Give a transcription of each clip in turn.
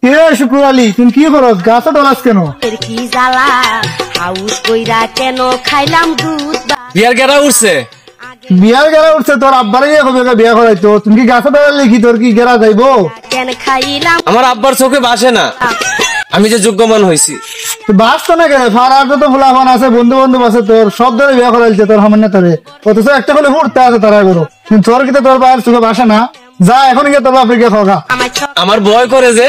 কে শুকুর আলী, তুমি কি করো? গাছে ডলাস কেন? কি জ্বালা হাউস কইরা কেন খাইলাম দুধ। বিয়ার গেরা উঠছে, বিয়ার গেরা উঠছে। তোর আব্বারে কবে বিয়া করাইতো? তুমি কি গাছে ডলালে কি তোর কি গেরা যাইবো? কেন খাইলাম? আমার আব্বার চোখে বাসে না আমি যে যোগ্যমান হয়েছি। বাস তো না কেন? ফারার তো ফুলাফান আছে, বন্ধু বান্ধব আছে, তোর সব ধরে বিয়া করাইছে তোর সামান্য তোরে। অথচ একটা করে ফুটতে আছে তারা করো, কিন্তু তোর কি তোর বাইরের চোখে বাসে না? যা এখন গিয়ে তোর বাপরে গিয়ে খোকা। আমার ভয় করে যে।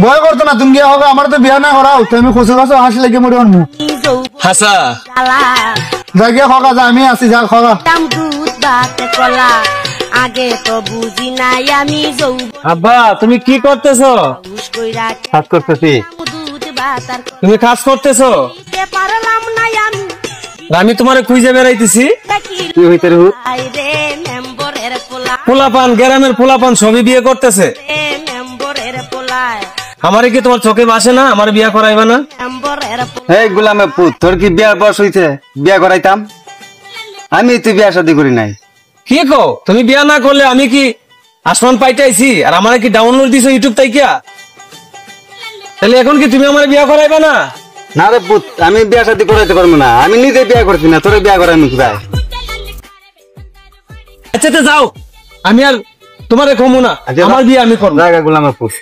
ভয় করতো না, তুমি গিয়ে হোক। আমার তো বিয়া না করাও, তুমি খুশি খাসো হাসি লেগে মরে অন্য হাসা যা গিয়ে খোকা, যা আমি আছি, যা খোকা। দুধ বাতে কলা আগে তো বুঝি নাই আমি যৌ। আব্বা তুমি কি করতেছো? হাউস কইরা কাজ করতেছি। দুধ বাতার তুমি কাজ করতেছো? পারলাম না আমি। আমি তোমারে খুঁজে বেড়াইতেছি। কি হইতে রে? রে মেম্বরের পোলা, পোলাপান, গ্রামের পোলাপান সবই বিয়ে করতেছে। রে মেম্বরের পোলায়, আমারে কি তোমার চোখে বাসে না? আমার বিয়া করাইবা না? মেম্বরের এই গোলামের পুত, তোর কি বিয়ার বয়স হইছে? বিয়া করাইতাম আমি, তুই বিয়া শাদী করি নাই। কি কো? তুমি বিয়া না করলে আমি কি আসমান পাইটাইছি? আর আমার কি ডাউনলোড দিছো ইউটিউব তাইকা? তাহলে এখন কি তুমি আমার বিয়া করাইবা না? না রে পুত, আমি বিয়া শাদী করাইতে পারবো না। আমি নিজে বিয়া করছি না, তোরে বিয়া করাই আমি ভাই। আচ্ছা তো যাও, আমি আর তোমারে কমু না। আমার বিয়ে আমি করবো। জায়গা গোলামের পুত।